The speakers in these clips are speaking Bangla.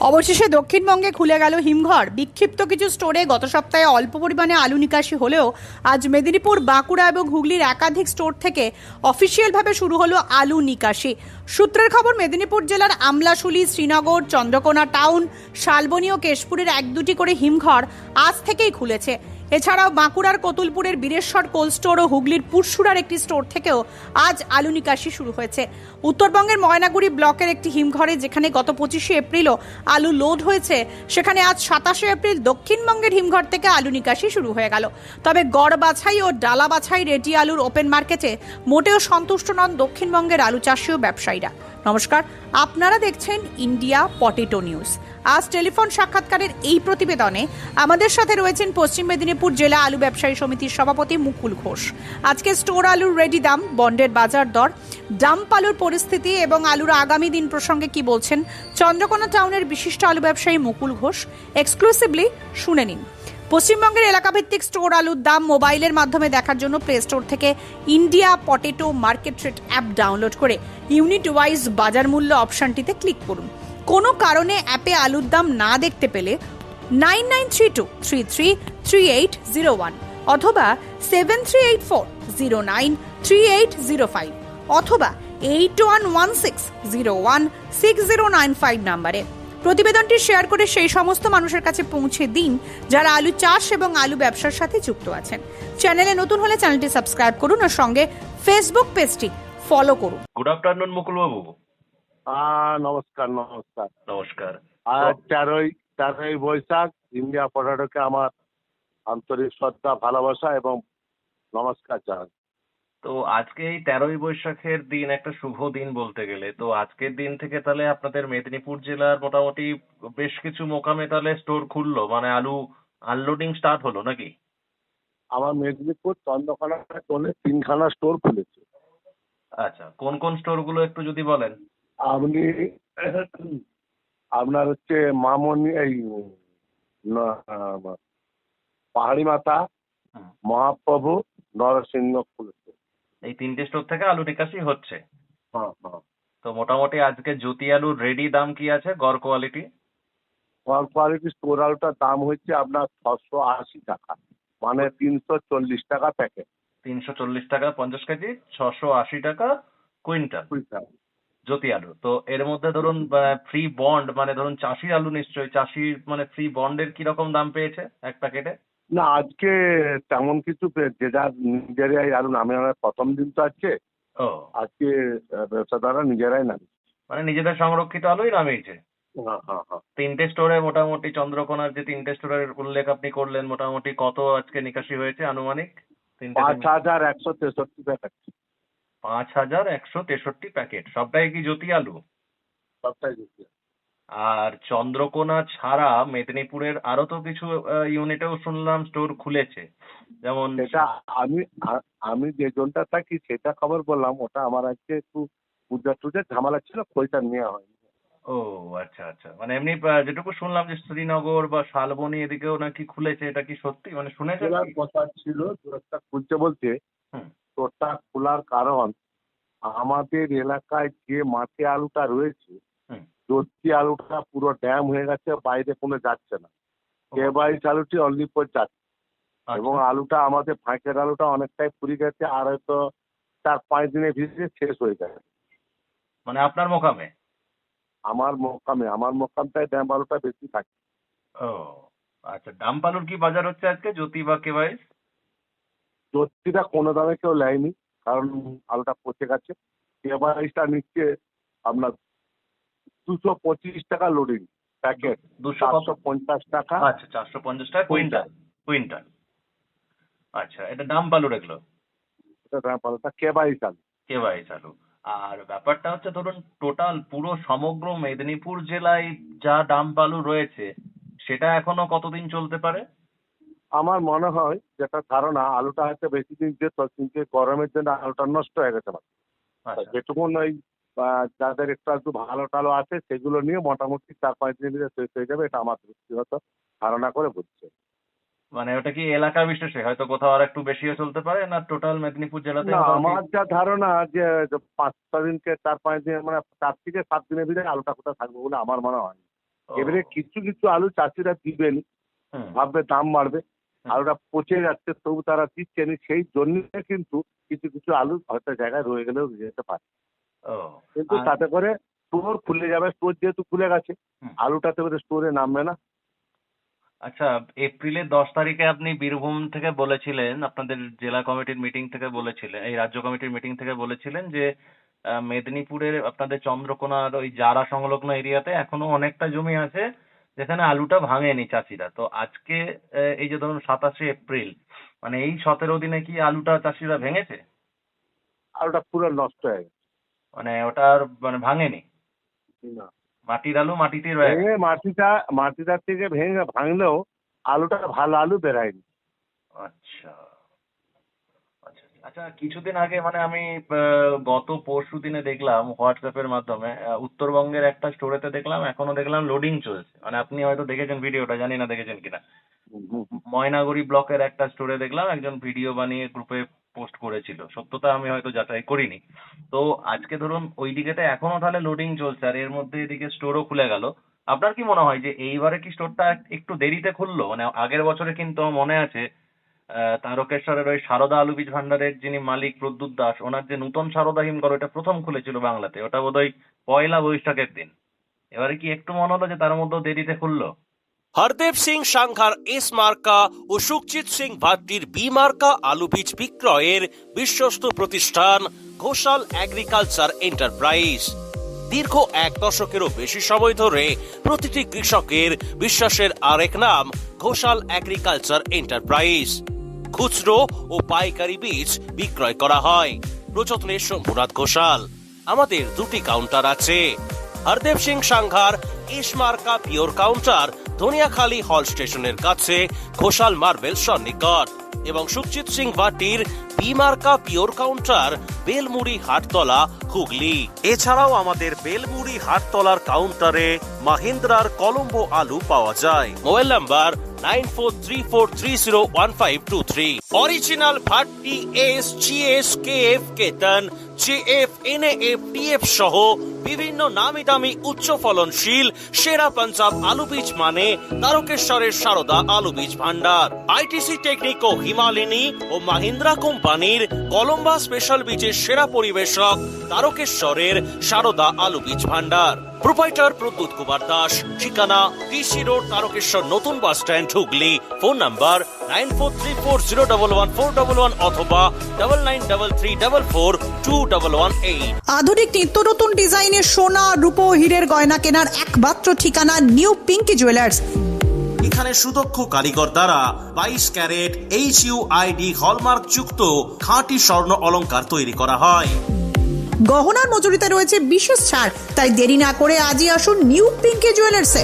অবশেষে দক্ষিণবঙ্গে খুলে গেল হিমঘর। বিক্ষিপ্ত কিছু স্টোরে গত সপ্তাহে অল্প পরিমাণে আলু নিকাশি হলেও আজ মেদিনীপুর, বাঁকুড়া এবং হুগলির একাধিক স্টোর থেকে অফিসিয়ালভাবে শুরু হলো আলু নিকাশি। সূত্রের খবর, মেদিনীপুর জেলার আমলাশুলি, শ্রীনগর, চন্দ্রকোনা টাউন, শালবনী ও কেশপুরের এক দুটি করে হিমঘর আজ থেকেই খুলেছে। এছাড়াও বাঁকুড়ার কতুলপুরের বীরেশ্বর কোল্ড স্টোর ও হুগলির পুরসুরার একটি স্টোর থেকেও আজ আলু নিকাশি শুরু হয়েছে। উত্তরবঙ্গের ময়নাগুড়ি ব্লকের একটি হিমঘরে যেখানে গত 25শে এপ্রিলও আলু লোড হয়েছে, সেখানে আজ 27শে এপ্রিল দক্ষিণবঙ্গের হিমঘর থেকে আলু নিকাশি শুরু হয়ে গেল। তবে গড় বাছাই ও ডালা বাছাই রেডি আলুর ওপেন মার্কেটে মোটেও সন্তুষ্ট নন দক্ষিণবঙ্গের আলু চাষি ও ব্যবসায়ীরা। নমস্কার, আপনারা দেখছেন ইন্ডিয়া পটেটো নিউজ। আজ টেলিফোন সাক্ষাৎকারের এই প্রতিবেদনে আমাদের সাথে রয়েছেন পশ্চিম মেদিনীপুর জেলা আলু ব্যবসায়ী সমিতির সভাপতি মুকুল ঘোষ। আজকে স্টোর আলুর রেডি দাম, বন্ডের বাজার দর, ডাম্প আলুর পরিস্থিতি এবং আলুর আগামী দিন প্রসঙ্গে কি বলছেন চন্দ্রকোনা টাউনের বিশিষ্ট আলু ব্যবসায়ী মুকুল ঘোষ, এক্সক্লুসিভলি শুনে নিন। পশ্চিমবঙ্গের এলাকাভিত্তিক স্টোর আলুর দাম মোবাইলের মাধ্যমে দেখার জন্য প্লে স্টোর থেকে India potato market rate app download করে ইউনিট ওয়াইজ বাজার মূল্য অপশনটিতে ক্লিক করুন। কোনো কারণে অ্যাপে আলুর দাম না দেখতে পেলে 9932333801 অথবা 7384093805 অথবা 8116016095 নম্বরে প্রতিবেদনটি শেয়ার করে সেই সমস্ত মানুষের কাছে পৌঁছে দিন যারা আলু চাষ এবং আলু ব্যবসার সাথে যুক্ত আছেন। চ্যানেলে নতুন হলে চ্যানেলটি সাবস্ক্রাইব করুন আর সঙ্গে ফেসবুক পেজটি ফলো করুন। গুড আফটারনুন মুকুল বাবু। নমস্কার। নমস্কার। আর তেরোই বৈশাখ ইন্ডিয়া পটেটোকে আমার আন্তরিক শ্রদ্ধা, ভালোবাসা এবং নমস্কার জানাই। তো আজকে এই 13ই বৈশাখের দিন একটা শুভ দিন বলতে গেলে, তো আজকের দিন থেকে তাহলে আপনাদের মেদিনীপুর জেলার মোটামুটি বেশ কিছু মোকামে তাহলে স্টোর খুললো, মানে আলু আনলোডিং স্টার্ট হলো নাকি? আমার মেদিনীপুর চন্দ্রকোনা টোলে 3খানা স্টোর খুলেছে। আচ্ছা, কোন কোন স্টোর গুলো একটু যদি বলেন। আপনি আপনার হচ্ছে মামনি, এই পাহাড়ি মাতা, মহাপ্রভু, নরসিংহ খুলেছে। এই 3টে স্টোর থেকে আলু নিকাশি হচ্ছে। হ্যাঁ। তো মোটামুটি আজকে জ্যোতি আলুর রেডি দাম কি আছে গড় কোয়ালিটি? গড় কোয়ালিটি স্টোর আলুটার দাম হচ্ছে আপনার 680 টাকা, মানে 340 টাকা প্যাকেট। 340 টাকা 50 কেজি, 680 টাকা কুইন্টাল জ্যোতি আলু। তো এর মধ্যে ধরুন ফ্রি বন্ড, মানে ধরুন চাষির আলু, নিশ্চয়ই চাষির মানে ফ্রি বন্ডের কিরকম দাম পেয়েছে এক প্যাকেটে? না, আজকে তেমন কিছু যে যার নিজেরাই আলু নামে প্রথম দিন তো আজকে আজকে ব্যবসাদাররা নিজেরাই নামে, মানে নিজেদের সংরক্ষিত আলুই নামিয়েছে। হ্যাঁ। 3টে স্টোরে মোটামুটি চন্দ্রকোনার যে 3টে স্টোরের উল্লেখ আপনি করলেন, মোটামুটি কত আজকে নিকাশি হয়েছে আনুমানিক? 5163 প্যাকেট। 5163 প্যাকেট, সবটাই কি জ্যোতি আলু? সবটাই জ্যোতি। আর চন্দ্রকোনা ছাড়া মেদিনীপুরের আরো তো কিছু ইউনিটেও শুনলাম স্টোর খুলেছে, যেমন সেটা আমি যে জোনটা থাকি সেটা খবর বললাম। ওটা আমার আজকে একটু পূজা টুজার ঝামেলা ছিল, ওইটা নেওয়া হয়নি। ও আচ্ছা আচ্ছা, মানে এমনি যেটুকু শুনলাম যে শ্রীনগর বা শালবনী এদিকেও নাকি খুলেছে, এটা কি সত্যি, মানে শুনেছেন? কথা ছিল একটা খুলছে বলছে। হুম। ওটা খোলার কারণ আমাদের এলাকায় যে মাঠে আলুটা রয়েছে, জ্যোতি আলুটা পুরো ড্যাম হয়ে গেছে, বাইরে কোনো যাচ্ছে না। কেবাইশ আলুটি অনলি ফর যাচ্ছে, এবং আলুটা আমাদের ফাঁকের আলুটা অনেকটাই পুরি গেছে, আর হয়তো 4-5 দিনের ভিতরে শেষ হয়ে যাবে। মানে আপনার মোকামে? আমার মোকামটাই ড্যাম আলুটা বেশি থাকে। ও আচ্ছা, ডাম্প আলুর কি বাজার হচ্ছে আজকে জ্যোতি বা কেবাইশ? জ্যোতিটা কোনো দামে কেউ নেয়নি, কারণ আলুটা পচে গেছে। কেবাইশটা নিচ্ছে আপনার 225 টাকা লোডিং প্যাকেট, 450 টাকা। আচ্ছা, 450 টাকা কুইন্টাল। আচ্ছা, এটা ডাম্প আলু এগুলো? এটা ড্যাম আলুটা কেবাইশ আলু। আর ব্যাপারটা হচ্ছে, ধরুন টোটাল পুরো সমগ্র মেদিনীপুর জেলায় যা ডাম্প আলু রয়েছে, সেটা এখনো কতদিন চলতে পারে? আমার মনে হয়, যেটা ধারণা, আলুটা হয়তো বেশি দিন যেত, কিন্তু গরমের জন্য আলুটা নষ্ট হয়ে গেছে। যেটুকুন ওই যাদের একটু ভালো টালো আছে সেগুলো নিয়ে মোটামুটি 4-5 দিনের ভিতরে শেষ হয়ে যাবে, এটা আমার ব্যক্তিগত ধারণা করে বুঝছে। মানে ওটা কি এলাকা বিশেষে হয়তো কোথাও আর একটু বেশিও চলতে পারে, না টোটাল মেদিনীপুর জেলাতে? না, আমার যা ধারণা যে 5-6 দিনকে 4-5 দিন, মানে 4 থেকে 7 দিনের ভিতরে আলুটা কোথাও থাকবে বলে আমার মনে হয়। এবারে কিছু কিছু আলু চাষিরা দিবেনি, হুম, ভাববে দাম বাড়বে, হুম। আলুটা পচে যাচ্ছে, তবু তারা দিচ্ছেনি। সেই জন্য কিন্তু কিছু কিছু আলু হয়তো জায়গায় রয়ে গেলেও যেতে পারে। ও কিন্তু আর তাতে করে স্টোর খুলে যাবে, স্টোর যেহেতু খুলে গেছে, হুম। আলুটাতে করে স্টোরে নামবে না। আচ্ছা, এপ্রিলের 10 তারিখে আপনি বীরভূম থেকে বলেছিলেন, আপনাদের জেলা কমিটির মিটিং থেকে বলেছিলেন, এই রাজ্য কমিটির মিটিং থেকে বলেছিলেন যে মেদিনীপুরের আপনাদের চন্দ্রকোনার ওই জারা সংলগ্ন এরিয়াতে এখনো অনেকটা জমি আছে যেখানে আলুটা ভাঙেনি চাষিরা। তো আজকে এই যে ধরুন 27শে এপ্রিল, মানে এই 17 দিনে কি আলুটা চাষিরা ভেঙেছে? আলুটা পুরো নষ্ট হয়ে গেছে। মানে ওটা আর মানে ভাঙেনি, না, মাটির আলু মাটিতেই রয়ে গেছে। ভেঙে মাটিটার থেকে ভেঙে ভাঙলেও আলুটা ভালো আলু বেরায়নি। আচ্ছা আচ্ছা আচ্ছা, কিছুদিন আগে মানে আমি গত পরশু দিনে দেখলাম হোয়াটসঅ্যাপের মাধ্যমে উত্তরবঙ্গের একটা স্টোরেতে দেখলাম এখনো দেখলাম লোডিং চলছে। মানে আপনি হয়তো দেখেছেন ভিডিওটা, জানি না দেখেছেন কিনা। হুম, হুম, হুম। ময়নাগুড়ি ব্লকের একটা স্টোরে দেখলাম একজন ভিডিও বানিয়ে গ্রুপে পোস্ট করেছিল, সত্যতা আমি হয়তো যাচাই করিনি। তো আজকে ধরুন ওই দিকেতে এখনো তাহলে লোডিং চলছে আর এর মধ্যে এদিকে স্টোরও খুলে গেল। আপনার কি মনে হয় যে এইবারে কি স্টোরটা একটু দেরিতে খুললো? মানে আগের বছরে কিন্তু আমার মনে আছে তারকেশ্বরের ওই সারদা আলু বীজ ভান্ডারের যিনি মালিক প্রদ্যুৎ দাস, ওনার যে নূতন সারদা হিমঘর ওটা প্রথম খুলেছিল বাংলাতে, ওটা বোধহয় পয়লা বৈশাখের দিন। এবারে কি একটু মনে হলো যে তার মধ্যেও দেরিতে খুললো? হরদেব সিং সাংঘার এস মার্কা ও সুখজিৎ সিং ভাট্টির বি মার্কা আলু বীজ বিক্রয়ের বিশ্বস্ত প্রতিষ্ঠান ঘোষাল এগ্রিকালচার এন্টারপ্রাইজ। দীর্ঘ 1 দশকেরও বেশি সময় ধরে প্রতিটি কৃষকের বিশ্বাসের আরেক নাম ঘোষাল এগ্রিকালচার এন্টারপ্রাইজ। খুচরো ও পাইকারি বীজ বিক্রয় করা হয়। প্রযত্নে শম্ভুনাথ ঘোষাল। আমাদের 2টি কাউন্টার আছে। হরদেব সিং সাংঘার এস মার্কা পিওর কাউন্টার ধনিয়াখালী হল স্টেশনের কাছে ঘোষাল মার্বেল সন্নিকট এবং সুখজিৎ সিং ভাটির বি মার্কা পিওর কাউন্টার বেলমুড়ি হাটতলা হুগলি। এছাড়াও আমাদের বেলমুড়ি হাটতলার কাউন্টারে মাহিন্দ্রার কলম্বো আলু পাওয়া যায়। Mobile number 9434301523। Original Bhatti S GS KF কেতন জেএফ এনএএফ টিএফ সহ বিভিন্ন নামি দামি উচ্চ ফলনশীল সেরা পাঞ্জাব আলু বীজ মানে তারকেশ্বরের সারদা আলু বীজ ভান্ডার। আইটিসি টেকনিক ও হিমালিনী ও মাহিন্দ্রা কোম্পানির কলম্বা স্পেশাল বীজের সেরা পরিবেশক তারকেশ্বরের সারদা আলু বীজ ভান্ডার। প্রোপাইটার প্রদ্যুৎ কুমার দাস। ঠিকানা টিসি রোড, তারকেশ্বর নতুন bus stand, Hooghly. Phone number 9434011411 অথবা 9933442118। আধুনিক নিত্য নতুন ডিজাইনের সোনা রূপো হীরের গয়না কেনার একমাত্র ঠিকানা নিউ পিঙ্কি জুয়েলার্স। এখানে সুদক্ষ কারিগর দ্বারা 22 ক্যারেট HUID হলমার্ক যুক্ত খাঁটি স্বর্ণ অলংকার তৈরি করা হয়। গহনার মজুরিতে রয়েছে বিশেষ ছাড়, তাই দেরি না করে আজই আসুন নিউ পিঙ্কি জুয়েলার্সে।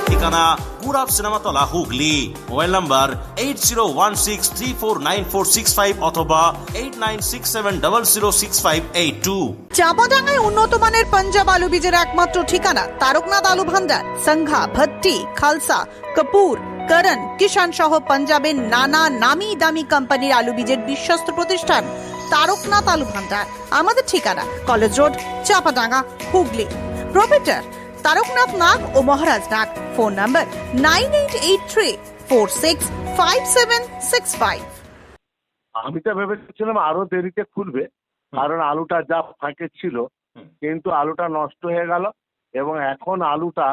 ঠিকানা পুরাব সিনেমাতলা, হুগলি। মোবাইল নাম্বার 8016349465 অথবা 8967006582। চাপাডাঙ্গায় উন্নত মানের পাঞ্জাব আলু বীজের একমাত্র ঠিকানা তারকনাথ আলু ভান্ডার। সংঘা, ভট্টি, খালসা, কপুর, করণ, কিষান সহ পাঞ্জাবের নানা নামি দামি কোম্পানির আলু বীজের বিশ্বস্ত প্রতিষ্ঠান তারকনাথ আলু ভান্ডার। আমাদের ঠিকানা college road, Chapadanga, Hooghly. Proprietor Taraknath Nag ও মহারাজ নাগ। Phone number 9883465765। আমি তো ভেবেছিলাম আরো দেরিতে খুলবে, কারণ আলুটা যা ফাঁকে ছিল, কিন্তু আলুটা নষ্ট হয়ে গেল। এবং এখন আলুটা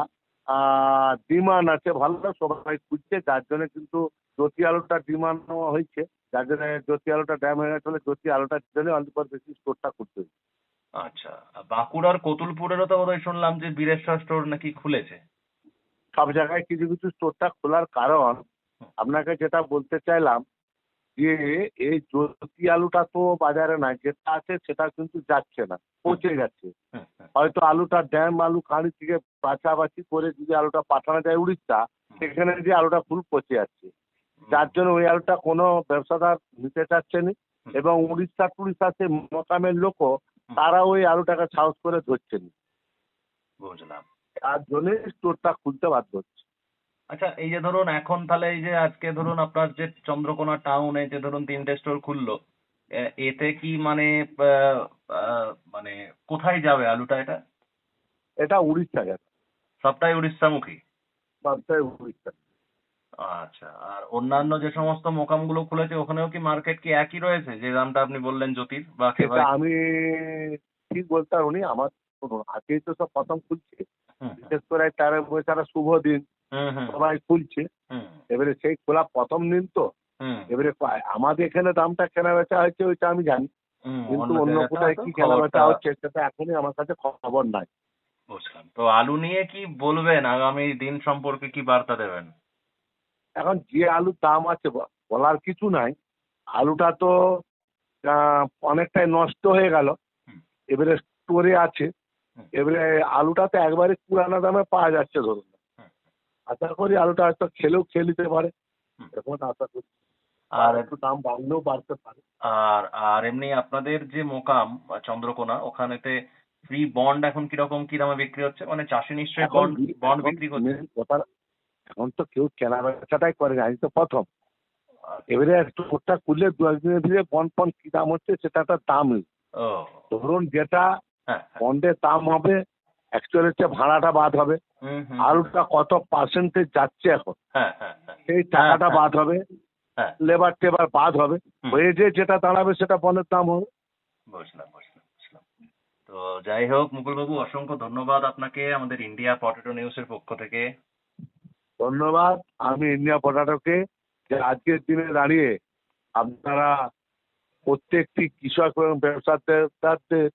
ডিমান্ড আছে ভালো, সবাই খুঁজছে, যার জন্য কিন্তু জ্যোতি আলুটা ডিমান্ড হয়েছে, যার জন্য জ্যোতি আলুটা ড্যাম হয়ে গেছিল। জ্যোতি আলুটার জন্য অল্প বেশি স্টোরটা করতে হয়েছে। আচ্ছা, বাঁকুড়ার কোতুলপুরেরও তো বোধহয় শুনলাম যে বীরেশ্বর স্টোর নাকি খুলেছে। সব জায়গায় কিছু কিছু স্টোরটা খোলার কারণ আপনাকে যেটা বলতে চাইলাম যে এই জ্যোতি আলুটা তো বাজারে নাই, যেটা আছে সেটা কিন্তু যাচ্ছে না, পচে যাচ্ছে। হয়তো আলুটা ড্যাম আলু খাঁড়ি থেকে বাছাবাছি করে যদি আলুটা পাঠানো যায় উড়িষ্যা, সেখানে যে আলুটা ফুল পচে যাচ্ছে, যার জন্য ওই আলুটা কোনো ব্যবসাদার নিতে চাচ্ছে না। এবং উড়িষ্যা টুড়িষ্যা সে মকামের লোকও তারা ওই আলুটাকে সাহস করে ধরছে না, বুঝলাম। তার জন্য স্টোরটা খুলতে বাধ্য হচ্ছে। আচ্ছা, এই যে ধরুন এখন তাহলে এই যে আজকে ধরুন আপনার যে চন্দ্রকোনা টাউনে যে ধরুন 3টে স্টোর খুললো, এতে কি মানে মানে কোথায় যাবে আলুটা? এটা এটা উড়িষ্যা গেছে। সবটাই উড়িষ্যামুখী। সবটাই উড়িষ্যা। আচ্ছা, আর অন্যান্য যে সমস্ত মোকামগুলো খুলেছে ওখানেও কি মার্কেট কি একই রয়েছে, যে দামটা আপনি বললেন জ্যোতির বা সেটা কেভাই? আমি ঠিক বলতে পারবো নি। আমার শুনুন, আজকেই তো সব প্রথম খুলছে, হুম বিশেষ করে তেরো বৈশাখের শুভ দিন হুম হুম সবাই খুলছে। হুম এবারে সেই খোলা প্রথম দিন তো, হুম এবারে আমাদের এখানে দামটা কেনা বেচা হচ্ছে ওইটা আমি জানি, হুম, কিন্তু অন্য অন্য জায়গাতে কোথায় হয়তো কি কেনা বেচা খবরটা হচ্ছে সেটা এখনই আমার কাছে খবর নাই। বুঝলাম। তো আলু নিয়ে কি বলবেন, আগামী দিন সম্পর্কে কি বার্তা দেবেন? এখন যে আলুর দাম আছে বলার কিছু নাই। আলুটা তো অনেকটাই নষ্ট হয়ে গেল, হুম এবারে স্টোরে আছে। হুম এবারে আলুটা তো একবারে পুরানো দামে পাওয়া যাচ্ছে ধরুন। হুম আশা করি আলুটা হয়তো খেলেও খেয়ে নিতে পারে, হুম। এরকম আশা করি। আর আর একটু দাম বাড়লেও বাড়তে পারে। আর আর এমনি আপনাদের যে মোকাম চন্দ্রকোনা, ওখানেতে ফ্রি বন্ড এখন কিরকম কি দামে বিক্রি হচ্ছে? মানে চাষি নিশ্চয়ই এখন বন্ড বন্ড বিক্রি করছে। main কথা, এখন তো কেউ কেনা বেচাটাই করে না, আমি তো প্রথম। আচ্ছা। এবারে একটু ওটা খুললে দু একদিনের ভিতরে বন্ড ফন্ড কি দাম হচ্ছে সেটা একটা দাম। ও ধরুন যেটা হ্যাঁ হ্যাঁ বন্ডের দাম হবে অ্যাকচুয়ালি হচ্ছে ভাড়াটা বাদ হবে, হুম হুম আলুটা কত পার্সেন্টেজ যাচ্ছে এখন হ্যাঁ হ্যাঁ হ্যাঁ সেই টাকাটা হ্যাঁ, বাদ হবে, হ্যাঁ লেবার টেবার বাদ হবে, হুম। হয়ে যে যেটা দাঁড়াবে সেটা বন্ডের দাম হবে। বুঝলাম বুঝলাম বুঝলাম। তো যাই হোক মুকুলবাবু, অসংখ্য ধন্যবাদ আপনাকে আমাদের ইন্ডিয়া পটেটো নিউজের পক্ষ থেকে। ধন্যবাদ আমি ইন্ডিয়া পটাটোকে, যে আজকের দিনে দাঁড়িয়ে আপনারা প্রত্যেকটি কৃষক এবং ব্যবসাদারদের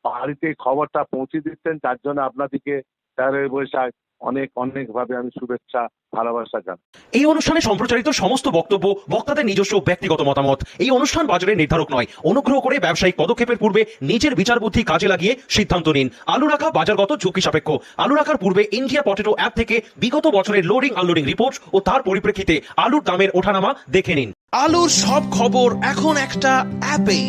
বাড়িতে এই খবরটা পৌঁছে দিচ্ছেন, তার জন্য আপনাদেরকে ১৩ই বৈশাখ অনেক অনেকভাবে আমি শুভেচ্ছা ভালোবাসা জানাই। এই অনুষ্ঠানে সম্প্রচারিত সমস্ত বক্তব্য বক্তাদের নিজস্ব ব্যক্তিগত মতামত। এই অনুষ্ঠান বাজারের নির্ধারক নয়। অনুগ্রহ করে ব্যবসায়িক পদক্ষেপের পূর্বে নিজের বিচার বুদ্ধি কাজে লাগিয়ে সিদ্ধান্ত নিন। আলু রাখা বাজারগত ঝুঁকি সাপেক্ষ। আলু রাখার পূর্বে ইন্ডিয়া পটেটো অ্যাপ থেকে বিগত বছরের লোডিং আনলোডিং রিপোর্ট ও তার পরিপ্রেক্ষিতে আলুর দামের ওঠানামা দেখে নিন। আলুর সব খবর এখন একটা অ্যাপেই।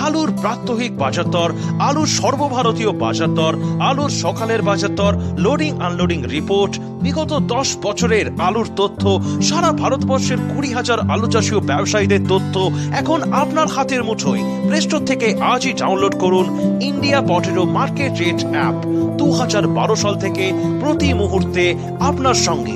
আলুর প্রাত্যহিক বাজার দর, আলুর সর্বভারতীয় বাজার দর, আলুর সকালের বাজার দর, লোডিং আনলোডিং রিপোর্ট, বিগত 10 বছরের আলুর তথ্য, সারা ভারতবর্ষের 20,000 আলু চাষী ও ব্যবসায়ীদের তথ্য এখন আপনার হাতের মুঠোয়। প্লে স্টোর থেকে আজই ডাউনলোড করুন India potato market rate app. 2012 সাল থেকে প্রতি মুহূর্তে আপনার সঙ্গে।